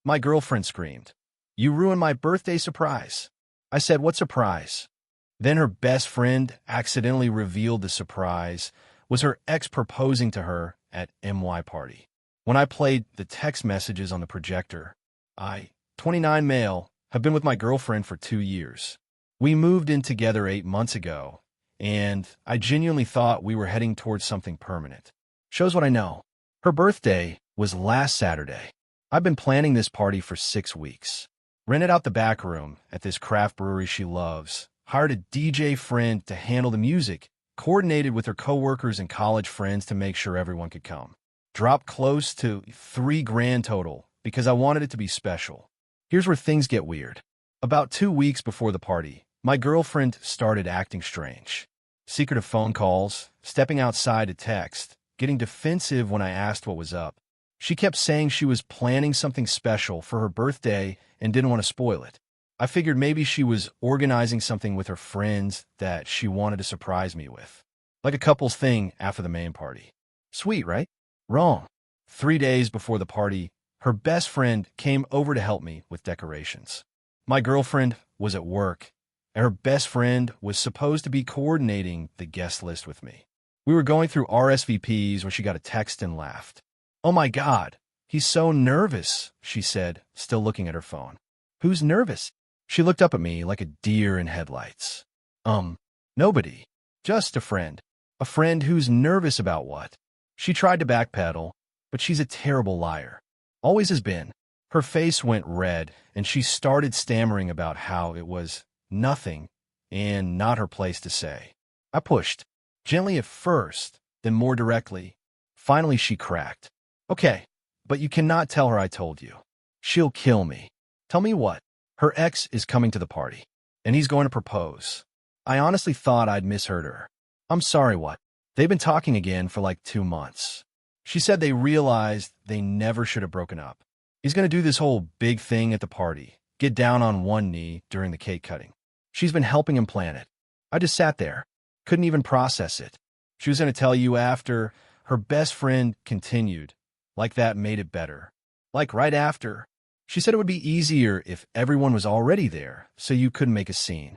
My girlfriend screamed, "You ruined my birthday surprise." I said, "What surprise?" Then her best friend accidentally revealed the surprise was her ex proposing to her at MY party. When I played the text messages on the projector, I, 29 male, have been with my girlfriend for 2 years. We moved in together 8 months ago, and I genuinely thought we were heading towards something permanent. Shows what I know. Her birthday was last Saturday. I've been planning this party for 6 weeks. Rented out the back room at this craft brewery she loves, hired a DJ friend to handle the music, coordinated with her coworkers and college friends to make sure everyone could come. Dropped close to $3,000 total because I wanted it to be special. Here's where things get weird. About 2 weeks before the party, my girlfriend started acting strange. Secretive phone calls, stepping outside to text, getting defensive when I asked what was up. She kept saying she was planning something special for her birthday and didn't want to spoil it. I figured maybe she was organizing something with her friends that she wanted to surprise me with. Like a couple's thing after the main party. Sweet, right? Wrong. 3 days before the party, her best friend came over to help me with decorations. My girlfriend was at work, and her best friend was supposed to be coordinating the guest list with me. We were going through RSVPs when she got a text and laughed. "Oh my God, he's so nervous," she said, still looking at her phone. "Who's nervous?" She looked up at me like a deer in headlights. Nobody. Just a friend. A friend who's nervous about what? She tried to backpedal, but she's a terrible liar. Always has been. Her face went red, and she started stammering about how it was nothing and not her place to say. I pushed. Gently at first, then more directly. Finally, she cracked. "Okay, but you cannot tell her I told you. She'll kill me." "Tell me what?" "Her ex is coming to the party, and he's going to propose." I honestly thought I'd misheard her. "I'm sorry, what?" "They've been talking again for like 2 months. She said they realized they never should have broken up. He's going to do this whole big thing at the party, get down on one knee during the cake cutting. She's been helping him plan it." I just sat there, couldn't even process it. "She was going to tell you after." Her best friend continued, like that made it better. "Like right after. She said it would be easier if everyone was already there, so you couldn't make a scene.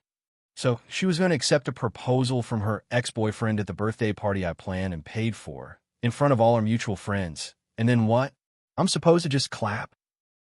So she was going to accept a proposal from her ex-boyfriend at the birthday party I planned and paid for, in front of all our mutual friends. And then what? I'm supposed to just clap?"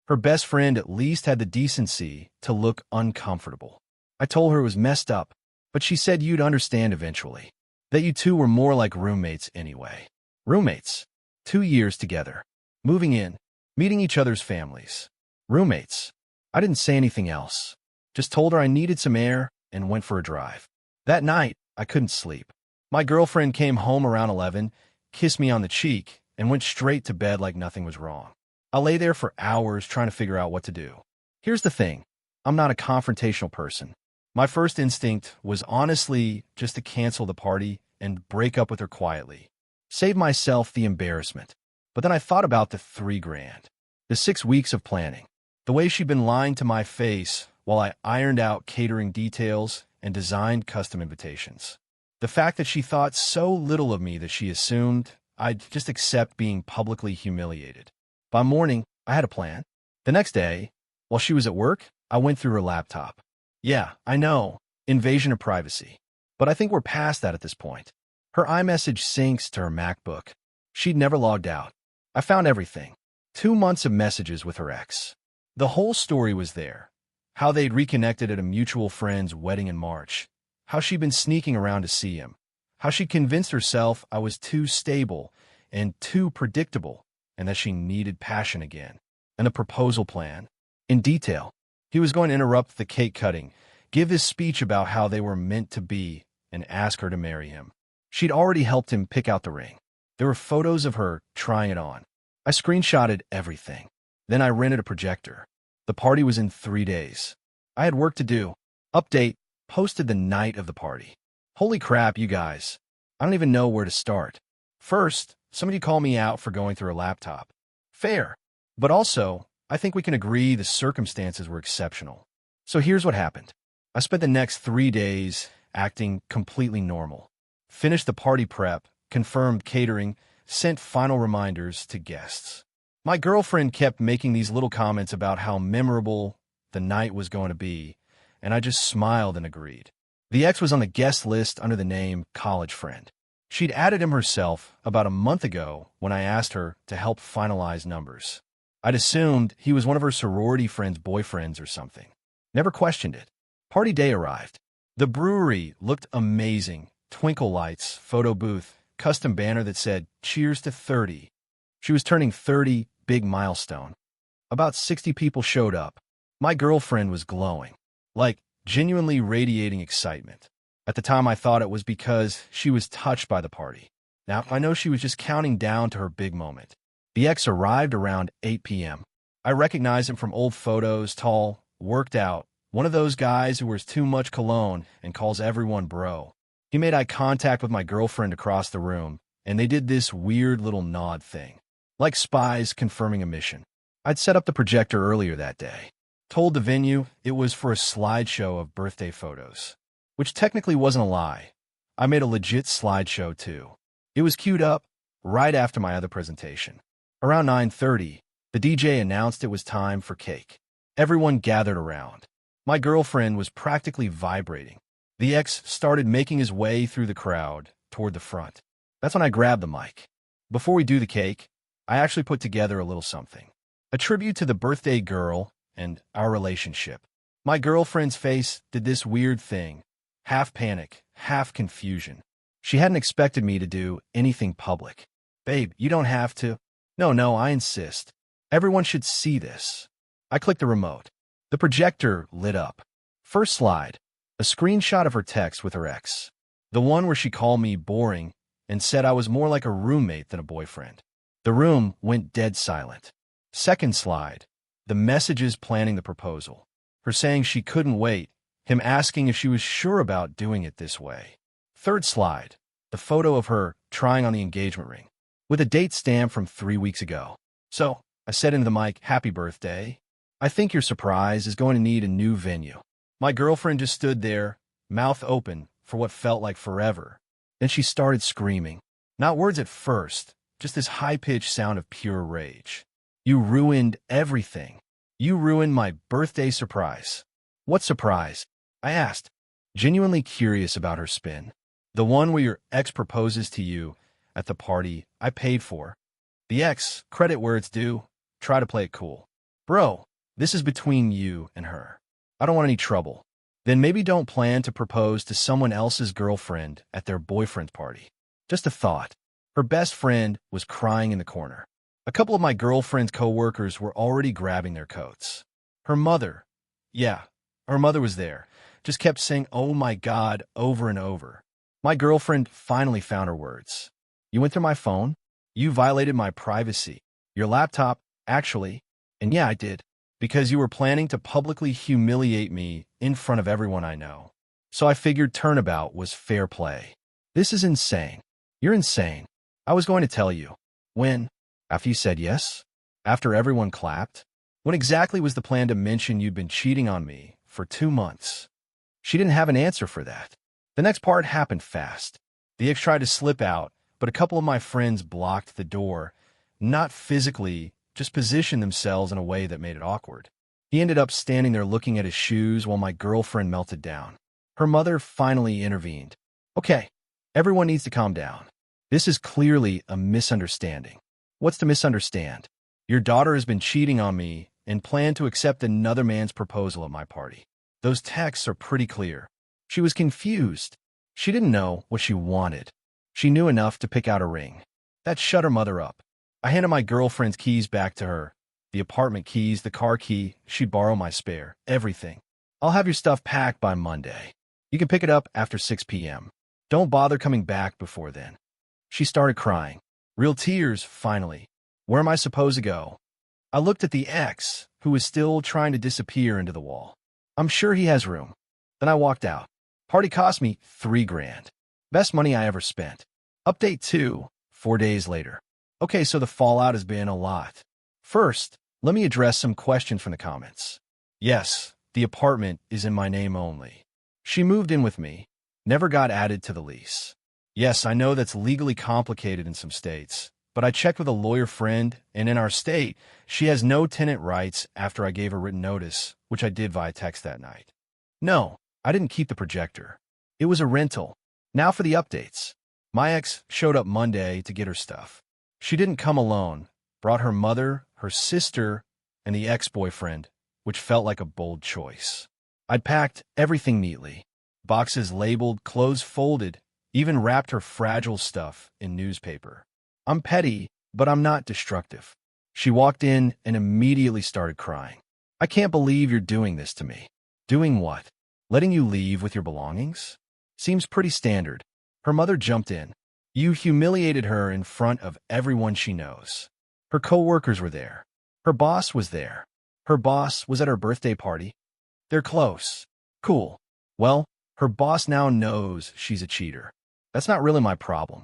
Her best friend at least had the decency to look uncomfortable. I told her it was messed up, but she said you'd understand eventually. That you two were more like roommates anyway. Roommates. 2 years together. Moving in. Meeting each other's families. Roommates. I didn't say anything else. Just told her I needed some air and went for a drive. That night, I couldn't sleep. My girlfriend came home around 11, kissed me on the cheek, and went straight to bed like nothing was wrong. I lay there for hours trying to figure out what to do. Here's the thing. I'm not a confrontational person. My first instinct was honestly just to cancel the party and break up with her quietly. Save myself the embarrassment. But then I thought about the $3,000. The 6 weeks of planning. The way she'd been lying to my face while I ironed out catering details and designed custom invitations. The fact that she thought so little of me that she assumed I'd just accept being publicly humiliated. By morning, I had a plan. The next day, while she was at work, I went through her laptop. Yeah, I know, invasion of privacy. But I think we're past that at this point. Her iMessage syncs to her MacBook. She'd never logged out. I found everything. 2 months of messages with her ex. The whole story was there. How they'd reconnected at a mutual friend's wedding in March. How she'd been sneaking around to see him. How she convinced herself I was too stable and too predictable, and that she needed passion again. And the proposal plan. In detail. He was going to interrupt the cake cutting, give his speech about how they were meant to be, and ask her to marry him. She'd already helped him pick out the ring. There were photos of her trying it on. I screenshotted everything. Then I rented a projector. The party was in 3 days. I had work to do. Update, posted the night of the party. Holy crap, you guys. I don't even know where to start. First, somebody called me out for going through a laptop. Fair. But also, I think we can agree the circumstances were exceptional. So here's what happened. I spent the next 3 days acting completely normal. Finished the party prep, confirmed catering, sent final reminders to guests. My girlfriend kept making these little comments about how memorable the night was going to be, and I just smiled and agreed. The ex was on the guest list under the name College Friend. She'd added him herself about a month ago when I asked her to help finalize numbers. I'd assumed he was one of her sorority friend's boyfriends or something. Never questioned it. Party day arrived. The brewery looked amazing. Twinkle lights, photo booth, custom banner that said, "Cheers to 30. She was turning 30, big milestone. About 60 people showed up. My girlfriend was glowing, like genuinely radiating excitement. At the time, I thought it was because she was touched by the party. Now, I know she was just counting down to her big moment. The ex arrived around 8 p.m. I recognized him from old photos, tall, worked out, one of those guys who wears too much cologne and calls everyone bro. He made eye contact with my girlfriend across the room, and they did this weird little nod thing, like spies confirming a mission. I'd set up the projector earlier that day. Told the venue it was for a slideshow of birthday photos, which technically wasn't a lie. I made a legit slideshow too. It was queued up right after my other presentation. Around 9:30, the DJ announced it was time for cake. Everyone gathered around. My girlfriend was practically vibrating. The ex started making his way through the crowd toward the front. That's when I grabbed the mic. Before we do the cake, I actually put together a little something. A tribute to the birthday girl and our relationship. My girlfriend's face did this weird thing, half panic, half confusion. She hadn't expected me to do anything public. Babe, you don't have to. No, I insist. Everyone should see this. I clicked the remote. The projector lit up. First slide, a screenshot of her text with her ex. The one where she called me boring and said I was more like a roommate than a boyfriend. The room went dead silent. Second slide, the messages planning the proposal. Her saying she couldn't wait, him asking if she was sure about doing it this way. Third slide, the photo of her trying on the engagement ring, with a date stamp from 3 weeks ago. So, I said into the mic, "Happy birthday. I think your surprise is going to need a new venue." My girlfriend just stood there, mouth open for what felt like forever. Then she started screaming. Not words at first, just this high-pitched sound of pure rage. "You ruined everything. You ruined my birthday surprise." "What surprise?" I asked, genuinely curious about her spin. "The one where your ex proposes to you at the party I paid for." The ex, credit where it's due, try to play it cool. "Bro, this is between you and her. I don't want any trouble." "Then maybe don't plan to propose to someone else's girlfriend at their boyfriend's party." Just a thought. Her best friend was crying in the corner. A couple of my girlfriend's coworkers were already grabbing their coats. Her mother was there, just kept saying, "Oh my God," over and over. My girlfriend finally found her words. "You went through my phone? You violated my privacy. Your laptop, actually." And yeah, I did. Because you were planning to publicly humiliate me in front of everyone I know. So I figured turnabout was fair play. This is insane. You're insane. I was going to tell you. When? After you said yes? After everyone clapped? When exactly was the plan to mention you'd been cheating on me for 2 months? She didn't have an answer for that. The next part happened fast. The ex tried to slip out, but a couple of my friends blocked the door. Not physically, just positioned themselves in a way that made it awkward. He ended up standing there looking at his shoes while my girlfriend melted down. Her mother finally intervened. "Okay, everyone needs to calm down. This is clearly a misunderstanding." "What's to misunderstand?" "Your daughter has been cheating on me and planned to accept another man's proposal at my party. Those texts are pretty clear." She was confused. She didn't know what she wanted. She knew enough to pick out a ring. That shut her mother up. I handed my girlfriend's keys back to her. The apartment keys, the car key, she'd borrow my spare, everything. "I'll have your stuff packed by Monday. You can pick it up after 6 p.m. Don't bother coming back before then." She started crying. Real tears, finally. Where am I supposed to go? I looked at the ex, who was still trying to disappear into the wall. "I'm sure he has room." Then I walked out. Party cost me $3,000. Best money I ever spent. Update 2, 4 days later. Okay, so the fallout has been a lot. First, let me address some questions from the comments. Yes, the apartment is in my name only. She moved in with me, never got added to the lease. Yes, I know that's legally complicated in some states, but I checked with a lawyer friend, and in our state, she has no tenant rights after I gave her written notice, which I did via text that night. No, I didn't keep the projector. It was a rental. Now for the updates. My ex showed up Monday to get her stuff. She didn't come alone, brought her mother, her sister, and the ex-boyfriend, which felt like a bold choice. I'd packed everything neatly. Boxes labeled, clothes folded, even wrapped her fragile stuff in newspaper. I'm petty, but I'm not destructive. She walked in and immediately started crying. I can't believe you're doing this to me. Doing what? Letting you leave with your belongings? Seems pretty standard. Her mother jumped in. You humiliated her in front of everyone she knows. Her co-workers were there. Her boss was there. Her boss was at her birthday party. They're close. Cool. Well, her boss now knows she's a cheater. That's not really my problem.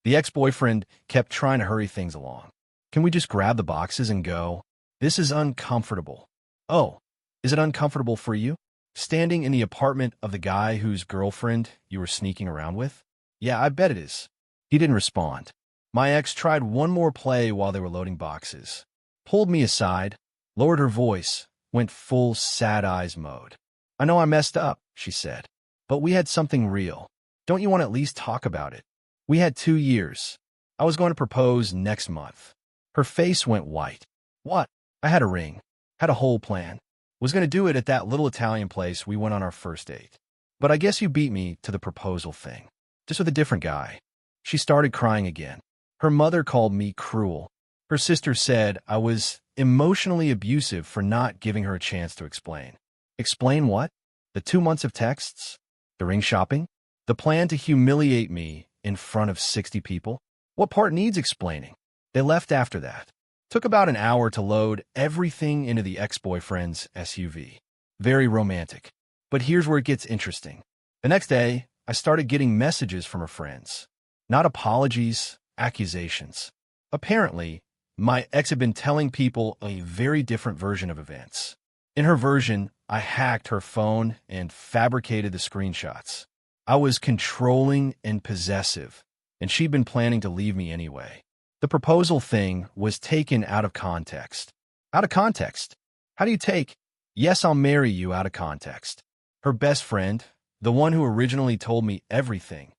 The ex-boyfriend kept trying to hurry things along. Can we just grab the boxes and go? This is uncomfortable. Oh, is it uncomfortable for you? Standing in the apartment of the guy whose girlfriend you were sneaking around with? Yeah, I bet it is. He didn't respond. My ex tried one more play while they were loading boxes. Pulled me aside, lowered her voice, went full sad eyes mode. I know I messed up, she said, but we had something real. Don't you want to at least talk about it? We had 2 years. I was going to propose next month. Her face went white. What? I had a ring. Had a whole plan. Was going to do it at that little Italian place we went on our first date. But I guess you beat me to the proposal thing. Just with a different guy. She started crying again. Her mother called me cruel. Her sister said I was emotionally abusive for not giving her a chance to explain. Explain what? The 2 months of texts? The ring shopping? The plan to humiliate me in front of 60 people? What part needs explaining? They left after that. Took about an hour to load everything into the ex-boyfriend's SUV. Very romantic. But here's where it gets interesting. The next day, I started getting messages from her friends. Not apologies, accusations. Apparently, my ex had been telling people a very different version of events. In her version, I hacked her phone and fabricated the screenshots. I was controlling and possessive, and she'd been planning to leave me anyway. The proposal thing was taken out of context. Out of context? How do you take, yes, I'll marry you out of context? Her best friend, the one who originally told me everything,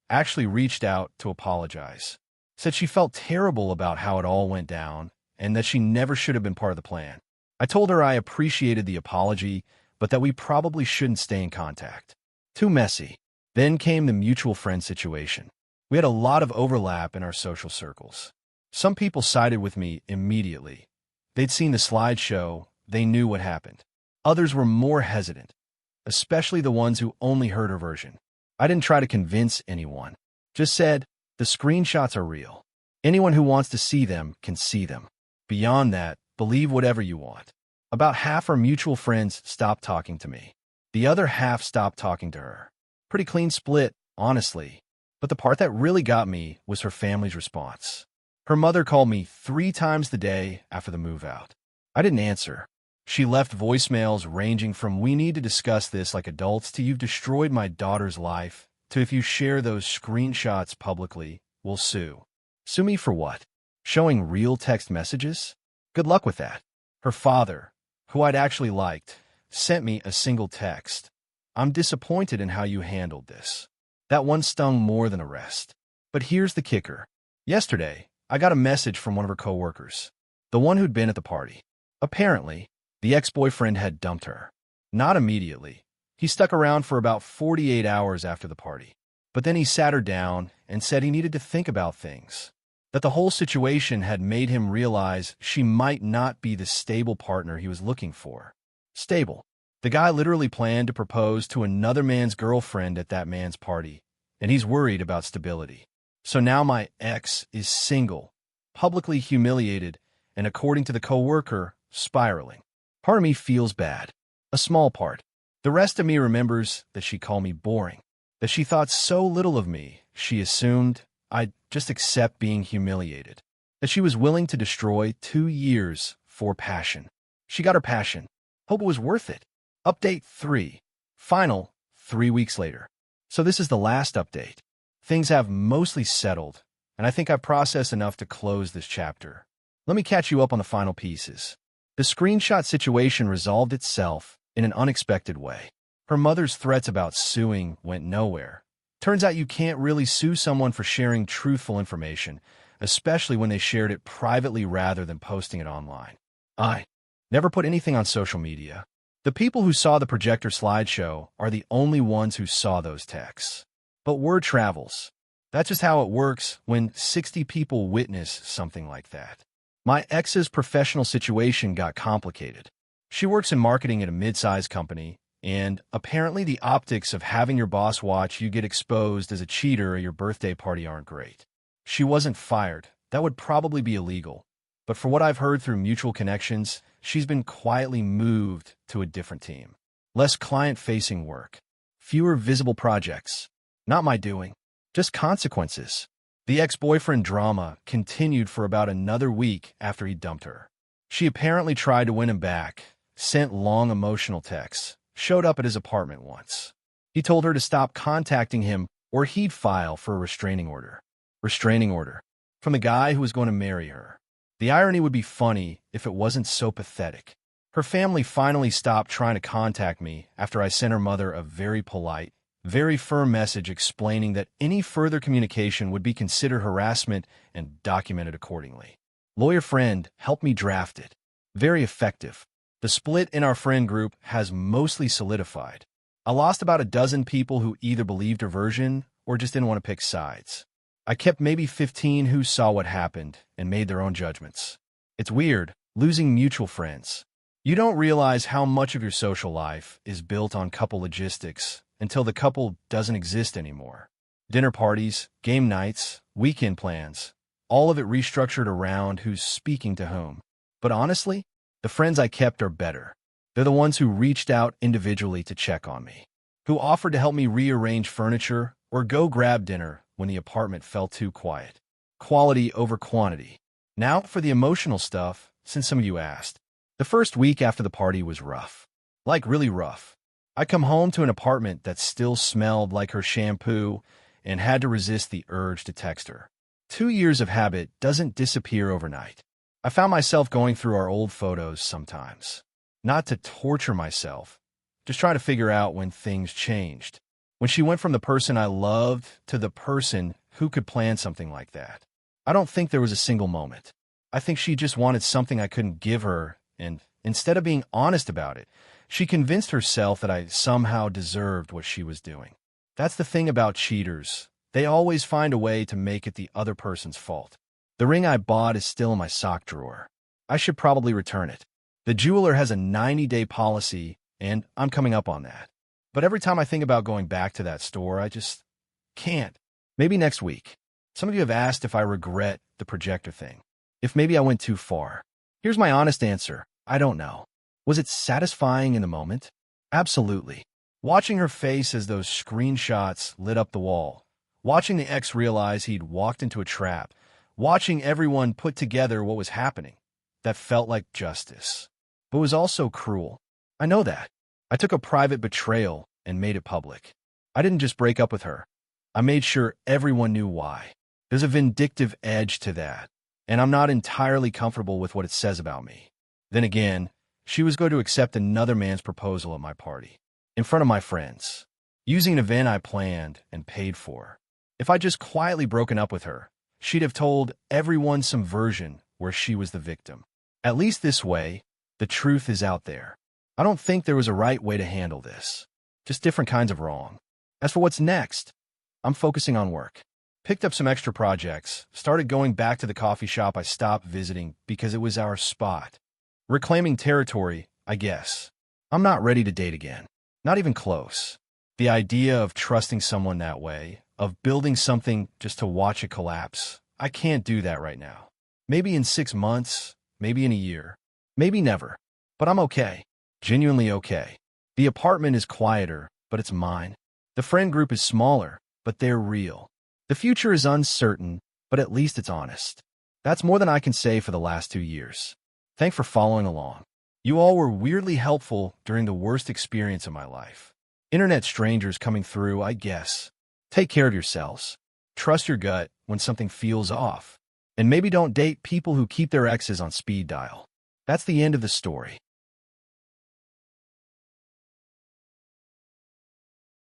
actually reached out to apologize. Said she felt terrible about how it all went down and that she never should have been part of the plan. I told her I appreciated the apology, but that we probably shouldn't stay in contact. Too messy. Then came the mutual friend situation. We had a lot of overlap in our social circles. Some people sided with me immediately. They'd seen the slideshow, they knew what happened. Others were more hesitant, especially the ones who only heard her version. I didn't try to convince anyone. Just said, the screenshots are real. Anyone who wants to see them can see them. Beyond that, believe whatever you want. About half our mutual friends stopped talking to me. The other half stopped talking to her. Pretty clean split, honestly. But the part that really got me was her family's response. Her mother called me 3 times the day after the move out. I didn't answer. She left voicemails ranging from "we need to discuss this like adults" to "you've destroyed my daughter's life" to "if you share those screenshots publicly, we'll sue." Sue me for what? Showing real text messages? Good luck with that. Her father, who I'd actually liked, sent me a single text. "I'm disappointed in how you handled this." That one stung more than the rest. But here's the kicker. Yesterday, I got a message from one of her coworkers, the one who'd been at the party. Apparently, the ex-boyfriend had dumped her. Not immediately. He stuck around for about 48 hours after the party. But then he sat her down and said he needed to think about things. That the whole situation had made him realize she might not be the stable partner he was looking for. Stable. The guy literally planned to propose to another man's girlfriend at that man's party, and he's worried about stability. So now my ex is single, publicly humiliated, and according to the coworker, spiraling. Part of me feels bad. A small part. The rest of me remembers that she called me boring, that she thought so little of me, she assumed I'd just accept being humiliated, that she was willing to destroy 2 years for passion. She got her passion. Hope it was worth it. Update 3. Final 3 weeks later. So this is the last update. Things have mostly settled, and I think I've processed enough to close this chapter. Let me catch you up on the final pieces. The screenshot situation resolved itself in an unexpected way. Her mother's threats about suing went nowhere. Turns out you can't really sue someone for sharing truthful information, especially when they shared it privately rather than posting it online. I never put anything on social media. The people who saw the Projector slideshow are the only ones who saw those texts. But word travels. That's just how it works when 60 people witness something like that. My ex's professional situation got complicated. She works in marketing at a mid-sized company, and apparently the optics of having your boss watch you get exposed as a cheater at your birthday party aren't great. She wasn't fired. That would probably be illegal. But for what I've heard through mutual connections, she's been quietly moved to a different team. Less client-facing work. Fewer visible projects. Not my doing. Just consequences. The ex-boyfriend drama continued for about another week after he dumped her. She apparently tried to win him back, sent long emotional texts, showed up at his apartment once. He told her to stop contacting him or he'd file for a restraining order. Restraining order. From the guy who was going to marry her. The irony would be funny if it wasn't so pathetic. Her family finally stopped trying to contact me after I sent her mother a very polite, very firm message explaining that any further communication would be considered harassment and documented accordingly. Lawyer friend helped me draft it. Very effective. The split in our friend group has mostly solidified. I lost about a dozen people who either believed her version or just didn't want to pick sides. I kept maybe 15 who saw what happened and made their own judgments. It's weird, losing mutual friends. You don't realize how much of your social life is built on couple logistics until the couple doesn't exist anymore. Dinner parties, game nights, weekend plans, all of it restructured around who's speaking to whom. But honestly, the friends I kept are better. They're the ones who reached out individually to check on me, who offered to help me rearrange furniture or go grab dinner when the apartment felt too quiet. Quality over quantity. Now for the emotional stuff, since some of you asked. The first week after the party was rough. Like really rough. I come home to an apartment that still smelled like her shampoo and had to resist the urge to text her. 2 years of habit doesn't disappear overnight. I found myself going through our old photos sometimes. Not to torture myself, just trying to figure out when things changed. When she went from the person I loved to the person who could plan something like that. I don't think there was a single moment. I think she just wanted something I couldn't give her, and instead of being honest about it, she convinced herself that I somehow deserved what she was doing. That's the thing about cheaters. They always find a way to make it the other person's fault. The ring I bought is still in my sock drawer. I should probably return it. The jeweler has a 90-day policy, and I'm coming up on that. But every time I think about going back to that store, I just can't. Maybe next week. Some of you have asked if I regret the Projector thing. If maybe I went too far. Here's my honest answer. I don't know. Was it satisfying in the moment? Absolutely. Watching her face as those screenshots lit up the wall. Watching the ex realize he'd walked into a trap. Watching everyone put together what was happening. That felt like justice. But was also cruel. I know that. I took a private betrayal and made it public. I didn't just break up with her. I made sure everyone knew why. There's a vindictive edge to that, and I'm not entirely comfortable with what it says about me. Then again, she was going to accept another man's proposal at my party, in front of my friends, using an event I planned and paid for. If I just quietly broken up with her, she'd have told everyone some version where she was the victim. At least this way, the truth is out there. I don't think there was a right way to handle this. Just different kinds of wrong. As for what's next, I'm focusing on work. Picked up some extra projects, started going back to the coffee shop I stopped visiting because it was our spot. Reclaiming territory, I guess. I'm not ready to date again. Not even close. The idea of trusting someone that way, of building something just to watch it collapse, I can't do that right now. Maybe in 6 months, maybe in a year, maybe never. But I'm okay. Genuinely okay. The apartment is quieter, but it's mine. The friend group is smaller, but they're real. The future is uncertain, but at least it's honest. That's more than I can say for the last 2 years. Thanks for following along. You all were weirdly helpful during the worst experience of my life. Internet strangers coming through, I guess. Take care of yourselves. Trust your gut when something feels off. And maybe don't date people who keep their exes on speed dial. That's the end of the story.